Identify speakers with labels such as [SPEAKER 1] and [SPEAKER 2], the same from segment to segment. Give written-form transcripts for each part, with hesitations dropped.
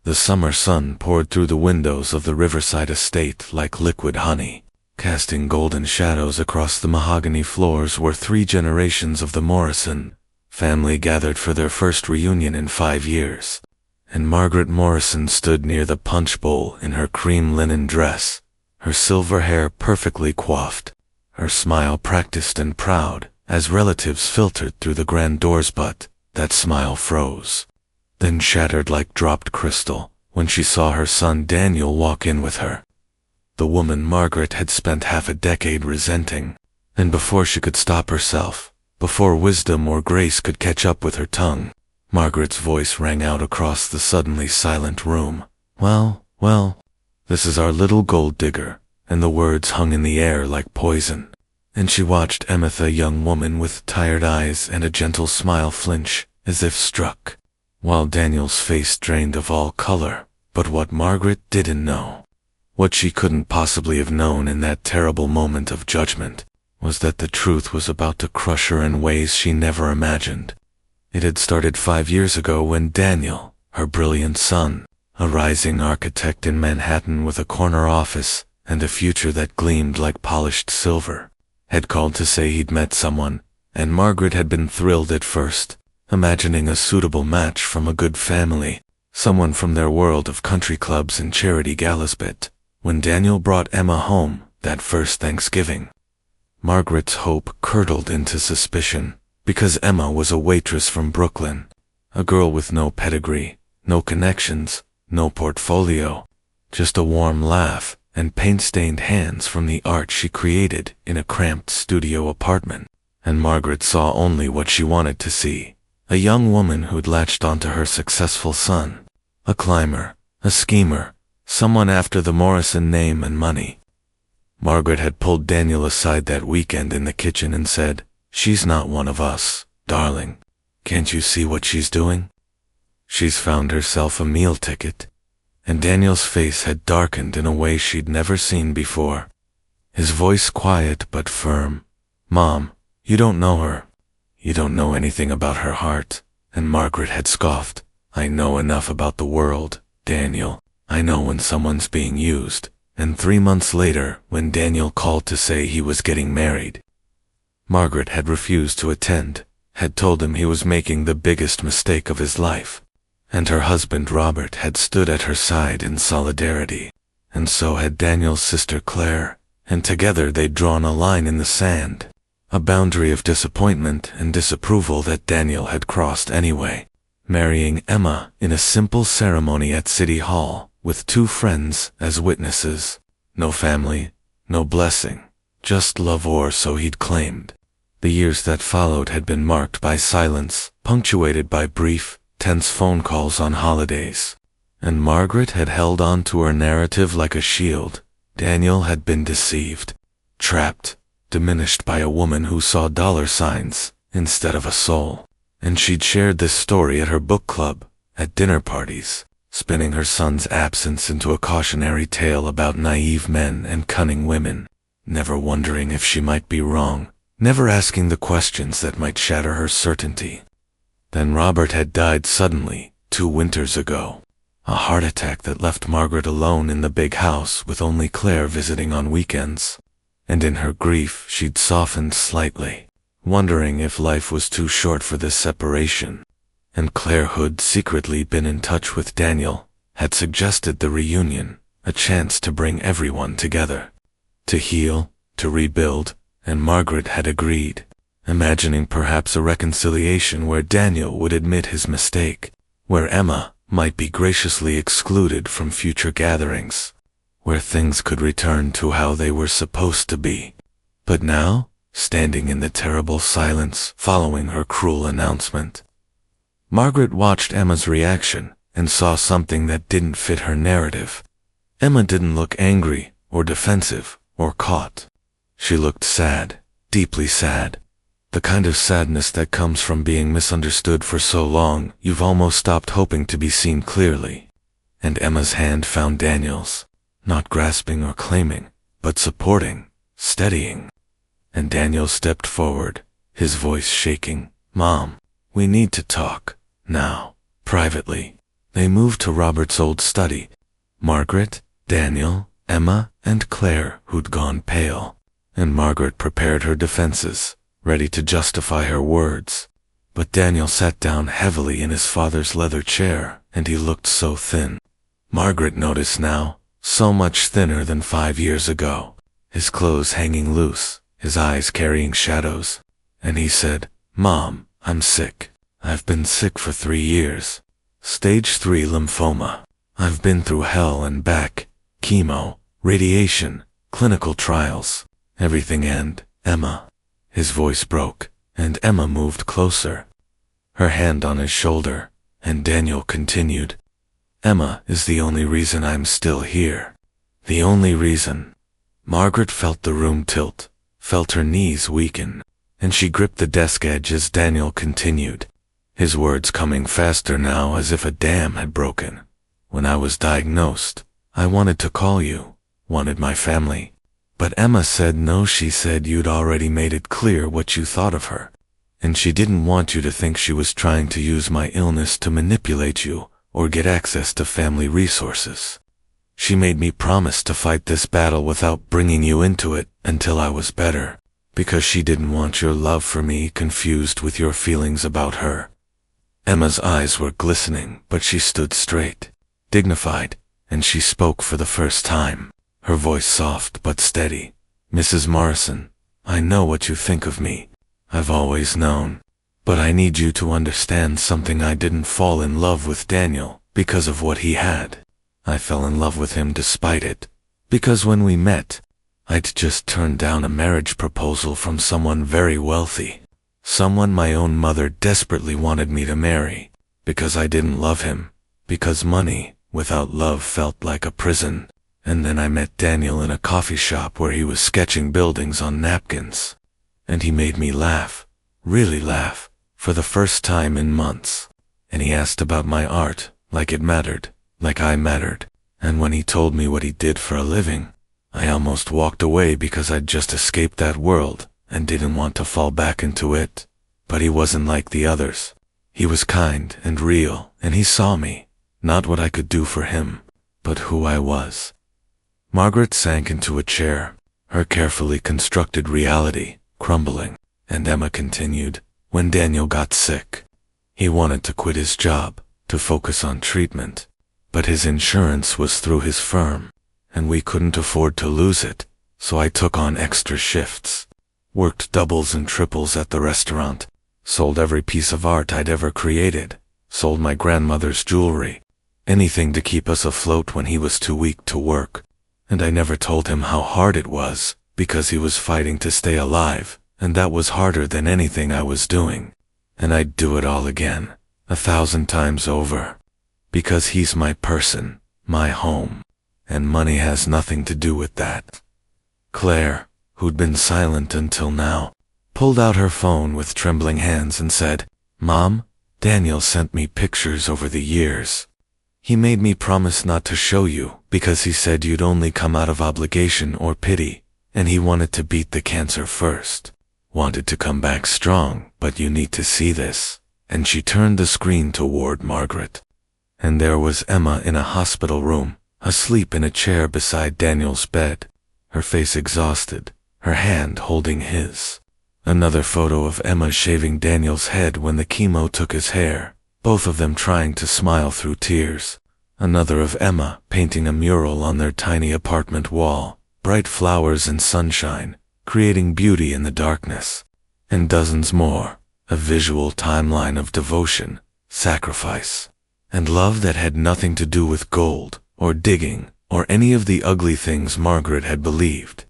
[SPEAKER 1] The summer sun poured through the windows of the riverside estate like liquid honey, casting golden shadows across the mahogany floors where 3 generations of the Morrison family gathered for their first reunion in 5 years. And Margaret Morrison stood near the punch bowl in her cream linen dress, her silver hair perfectly coiffed, her smile practiced and proud as relatives filtered through the grand doors, but that smile froze, then shattered like dropped crystal when she saw her son Daniel walk in with her. The woman Margaret had spent half a decade resenting, and before she could stop herself, before wisdom or grace could catch up with her tongue, Margaret's voice rang out across the suddenly silent room. Well, this is our little gold digger," and the words hung in the air like poison. And she watched Emma, a young woman with tired eyes and a gentle smile, flinch as if struck, while Daniel's face drained of all color. But what Margaret didn't know, what she couldn't possibly have known in that terrible moment of judgment, was that the truth was about to crush her in ways she never imagined. It had started 5 years ago when Daniel, her brilliant son, a rising architect in Manhattan with a corner office and a future that gleamed like polished silver, had called to say he'd met someone, and Margaret had been thrilled at first, imagining a suitable match from a good family, someone from their world of country clubs and charity galas. But when Daniel brought Emma home that first Thanksgiving, Margaret's hope curdled into suspicion, because Emma was a waitress from Brooklyn, a girl with no pedigree, no connections, no portfolio, just a warm laugh and paint-stained hands from the art she created in a cramped studio apartment. And Margaret saw only what she wanted to see, a young woman who'd latched onto her successful son, a climber, a schemer, someone after the Morrison name and money. Margaret had pulled Daniel aside that weekend in the kitchen and said, "She's not one of us, darling. Can't you see what she's doing? She's found herself a meal ticket." And Daniel's face had darkened in a way she'd never seen before, his voice quiet but firm. "Mom, you don't know her. You don't know anything about her heart." And Margaret had scoffed. "I know enough about the world, Daniel. I know when someone's being used." And 3 months later, when Daniel called to say he was getting married, Margaret had refused to attend, had told him he was making the biggest mistake of his life. And her husband Robert had stood at her side in solidarity, and so had Daniel's sister Claire, and together they'd drawn a line in the sand, a boundary of disappointment and disapproval that Daniel had crossed anyway, marrying Emma in a simple ceremony at City Hall, with 2 friends as witnesses. No family, no blessing, just love, or so he'd claimed. The years that followed had been marked by silence, punctuated by brief, tense phone calls on holidays. And Margaret had held on to her narrative like a shield. Daniel had been deceived, trapped, diminished by a woman who saw dollar signs instead of a soul. And she'd shared this story at her book club, at dinner parties, spinning her son's absence into a cautionary tale about naive men and cunning women, never wondering if she might be wrong, never asking the questions that might shatter her certainty. Then Robert had died suddenly, 2 winters ago. A heart attack that left Margaret alone in the big house with only Claire visiting on weekends. And in her grief she'd softened slightly, wondering if life was too short for this separation. And Claire, who'd secretly been in touch with Daniel, had suggested the reunion, a chance to bring everyone together, to heal, to rebuild, and Margaret had agreed, imagining perhaps a reconciliation where Daniel would admit his mistake, where Emma might be graciously excluded from future gatherings, where things could return to how they were supposed to be. But now, standing in the terrible silence following her cruel announcement, Margaret watched Emma's reaction and saw something that didn't fit her narrative. Emma didn't look angry or defensive or caught. She looked sad, deeply sad. The kind of sadness that comes from being misunderstood for so long you've almost stopped hoping to be seen clearly. And Emma's hand found Daniel's, not grasping or claiming, but supporting, steadying. And Daniel stepped forward, his voice shaking. "Mom, we need to talk, now, privately." They moved to Robert's old study. Margaret, Daniel, Emma, and Claire, who'd gone pale. And Margaret prepared her defenses, ready to justify her words. But Daniel sat down heavily in his father's leather chair, and he looked so thin. Margaret noticed now, so much thinner than 5 years ago. His clothes hanging loose, his eyes carrying shadows. And he said, "Mom, I'm sick. I've been sick for 3 years. Stage 3 lymphoma. I've been through hell and back, chemo, radiation, clinical trials, everything." And Emma. His voice broke, and Emma moved closer, her hand on his shoulder, and Daniel continued, "Emma is the only reason I'm still here. The only reason." Margaret felt the room tilt, felt her knees weaken, and she gripped the desk edge as Daniel continued, his words coming faster now as if a dam had broken. "When I was diagnosed, I wanted to call you, wanted my family. But Emma said no. She said you'd already made it clear what you thought of her. And she didn't want you to think she was trying to use my illness to manipulate you or get access to family resources. She made me promise to fight this battle without bringing you into it until I was better, because she didn't want your love for me confused with your feelings about her." Emma's eyes were glistening, but she stood straight, dignified, and she spoke for the first time, her voice soft but steady. "Mrs. Morrison, I know what you think of me. I've always known. But I need you to understand something. I didn't fall in love with Daniel because of what he had. I fell in love with him despite it, because when we met, I'd just turned down a marriage proposal from someone very wealthy, someone my own mother desperately wanted me to marry, because I didn't love him, because money without love felt like a prison. And then I met Daniel in a coffee shop where he was sketching buildings on napkins. And he made me laugh, really laugh, for the first time in months. And he asked about my art, like it mattered, like I mattered. And when he told me what he did for a living, I almost walked away because I'd just escaped that world and didn't want to fall back into it. But he wasn't like the others. He was kind and real, and he saw me, not what I could do for him, but who I was." Margaret sank into a chair, her carefully constructed reality crumbling, and Emma continued, "When Daniel got sick, he wanted to quit his job, to focus on treatment. But his insurance was through his firm, and we couldn't afford to lose it, so I took on extra shifts, worked doubles and triples at the restaurant, sold every piece of art I'd ever created, sold my grandmother's jewelry, anything to keep us afloat when he was too weak to work. And I never told him how hard it was, because he was fighting to stay alive, and that was harder than anything I was doing. And I'd do it all again, 1,000 times over. Because he's my person, my home, and money has nothing to do with that." Claire, who'd been silent until now, pulled out her phone with trembling hands and said, "Mom, Daniel sent me pictures over the years. He made me promise not to show you because he said you'd only come out of obligation or pity, and he wanted to beat the cancer first. Wanted to come back strong, but you need to see this." And she turned the screen toward Margaret. And there was Emma in a hospital room, asleep in a chair beside Daniel's bed, her face exhausted, her hand holding his. Another photo of Emma shaving Daniel's head when the chemo took his hair, both of them trying to smile through tears. Another of Emma painting a mural on their tiny apartment wall, bright flowers and sunshine, creating beauty in the darkness. And dozens more, a visual timeline of devotion, sacrifice, and love that had nothing to do with gold, or digging, or any of the ugly things Margaret had believed.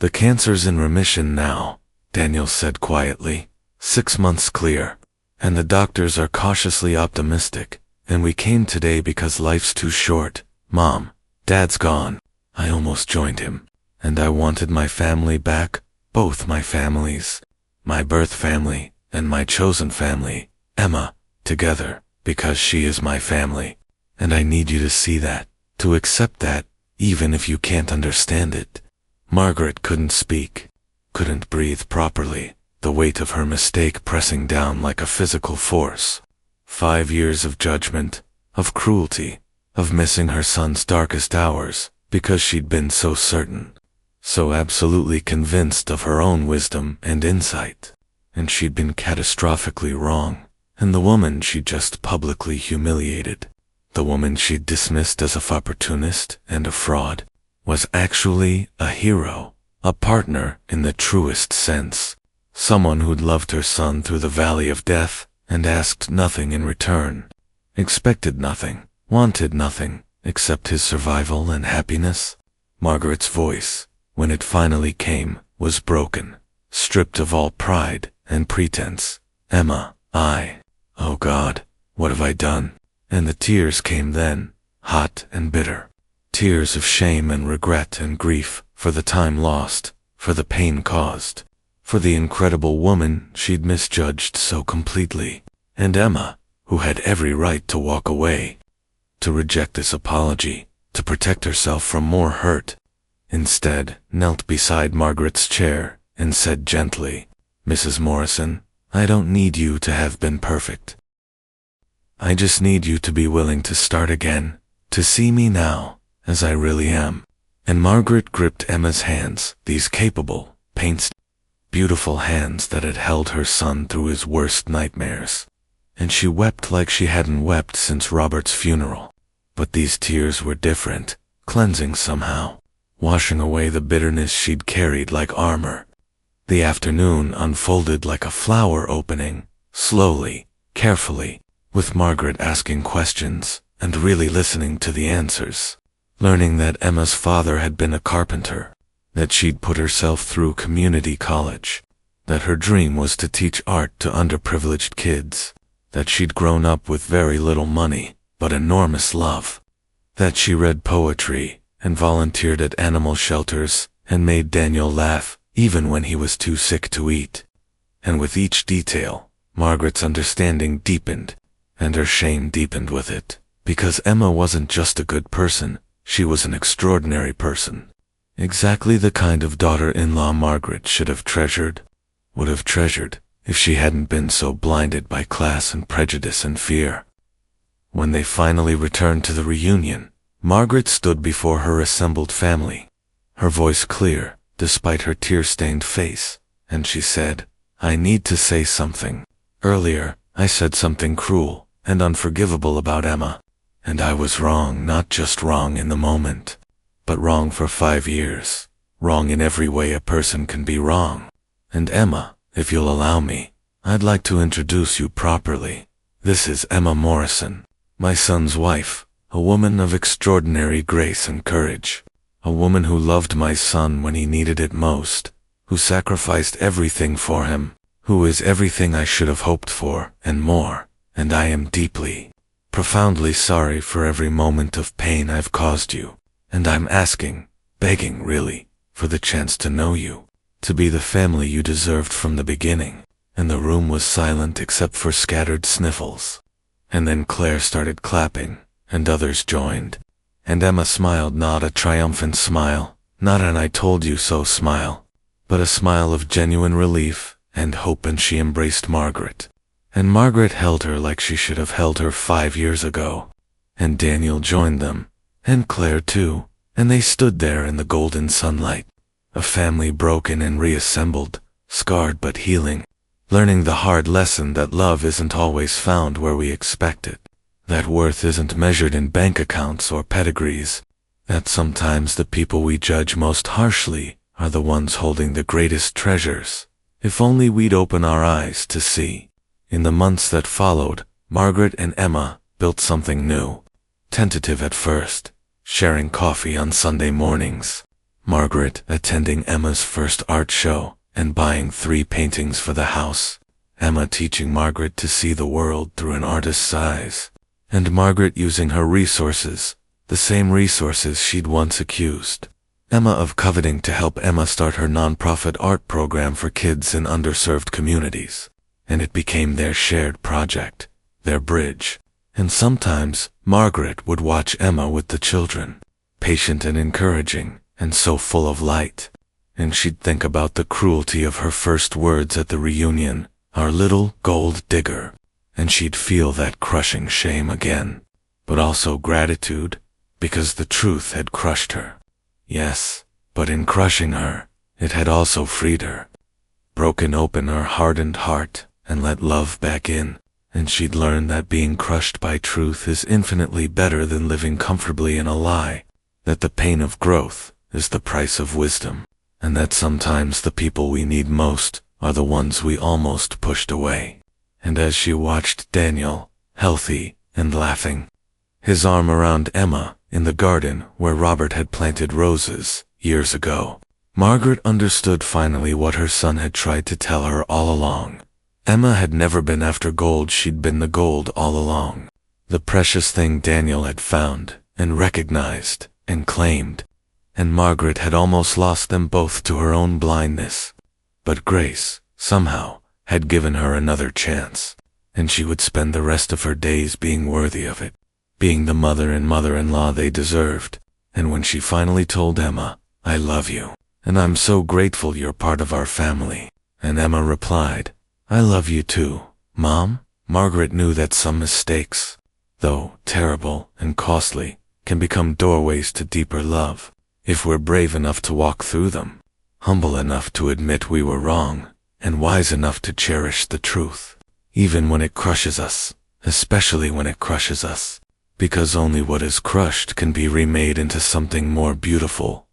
[SPEAKER 1] "The cancer's in remission now," Daniel said quietly, 6 months clear, and the doctors are cautiously optimistic, and we came today because life's too short. Mom, Dad's gone. I almost joined him, and I wanted my family back, both my families, my birth family and my chosen family, Emma, together, because she is my family, and I need you to see that, to accept that, even if you can't understand it." Margaret couldn't speak, couldn't breathe properly, the weight of her mistake pressing down like a physical force. 5 years of judgment, of cruelty, of missing her son's darkest hours, because she'd been so certain, so absolutely convinced of her own wisdom and insight. And she'd been catastrophically wrong. And the woman she'd just publicly humiliated, the woman she'd dismissed as a opportunist and a fraud, was actually a hero, a partner in the truest sense, someone who'd loved her son through the valley of death and asked nothing in return, expected nothing, wanted nothing, except his survival and happiness. Margaret's voice, when it finally came, was broken, stripped of all pride and pretense. Emma, oh God, what have I done? And the tears came then, hot and bitter. Tears of shame and regret and grief for the time lost, for the pain caused, for the incredible woman she'd misjudged so completely. And Emma, who had every right to walk away, to reject this apology, to protect herself from more hurt, instead knelt beside Margaret's chair and said gently, "Mrs. Morrison, I don't need you to have been perfect. I just need you to be willing to start again, to see me now, as I really am." And Margaret gripped Emma's hands, these capable, beautiful hands that had held her son through his worst nightmares. And she wept like she hadn't wept since Robert's funeral. But these tears were different, cleansing somehow, washing away the bitterness she'd carried like armor. The afternoon unfolded like a flower opening, slowly, carefully, with Margaret asking questions and really listening to the answers, learning that Emma's father had been a carpenter, that she'd put herself through community college, that her dream was to teach art to underprivileged kids, that she'd grown up with very little money, but enormous love, that she read poetry and volunteered at animal shelters and made Daniel laugh even when he was too sick to eat. And with each detail, Margaret's understanding deepened, and her shame deepened with it, because Emma wasn't just a good person, she was an extraordinary person. Exactly the kind of daughter-in-law Margaret should have treasured, would have treasured, if she hadn't been so blinded by class and prejudice and fear. When they finally returned to the reunion, Margaret stood before her assembled family, her voice clear, despite her tear-stained face, and she said, "I need to say something. Earlier, I said something cruel and unforgivable about Emma, and I was wrong, not just wrong in the moment, but wrong for 5 years, wrong in every way a person can be wrong. And Emma, if you'll allow me, I'd like to introduce you properly. This is Emma Morrison, my son's wife, a woman of extraordinary grace and courage, a woman who loved my son when he needed it most, who sacrificed everything for him, who is everything I should have hoped for, and more, and I am deeply, profoundly sorry for every moment of pain I've caused you, and I'm asking, begging really, for the chance to know you, to be the family you deserved from the beginning." And the room was silent except for scattered sniffles. And then Claire started clapping, and others joined. And Emma smiled, not a triumphant smile, not an "I told you so" smile, but a smile of genuine relief and hope, and she embraced Margaret. And Margaret held her like she should have held her 5 years ago. And Daniel joined them, and Claire too, and they stood there in the golden sunlight, a family broken and reassembled, scarred but healing, learning the hard lesson that love isn't always found where we expect it, that worth isn't measured in bank accounts or pedigrees, that sometimes the people we judge most harshly are the ones holding the greatest treasures. If only we'd open our eyes to see. In the months that followed, Margaret and Emma built something new, tentative at first, sharing coffee on Sunday mornings, Margaret attending Emma's first art show and buying 3 paintings for the house, Emma teaching Margaret to see the world through an artist's eyes, and Margaret using her resources, the same resources she'd once accused Emma of coveting, to help Emma start her nonprofit art program for kids in underserved communities. And it became their shared project, their bridge. And sometimes Margaret would watch Emma with the children, patient and encouraging, and so full of light. And she'd think about the cruelty of her first words at the reunion, "Our little gold digger," and she'd feel that crushing shame again. but also gratitude, because the truth had crushed her. Yes, but in crushing her, it had also freed her, broken open her hardened heart, and let love back in, and she'd learned that being crushed by truth is infinitely better than living comfortably in a lie, that the pain of growth is the price of wisdom, and that sometimes the people we need most are the ones we almost pushed away. And as she watched Daniel, healthy and laughing, his arm around Emma in the garden where Robert had planted roses years ago, Margaret understood finally what her son had tried to tell her all along. Emma had never been after gold, she'd been the gold all along. The precious thing Daniel had found and recognized and claimed, and Margaret had almost lost them both to her own blindness. But Grace, somehow, had given her another chance, and she would spend the rest of her days being worthy of it, being the mother and mother-in-law they deserved. And when she finally told Emma, "I love you, and I'm so grateful you're part of our family," and Emma replied, "I love you too, Mom," Margaret knew that some mistakes, though terrible and costly, can become doorways to deeper love, if we're brave enough to walk through them, humble enough to admit we were wrong, and wise enough to cherish the truth, even when it crushes us, especially when it crushes us, because only what is crushed can be remade into something more beautiful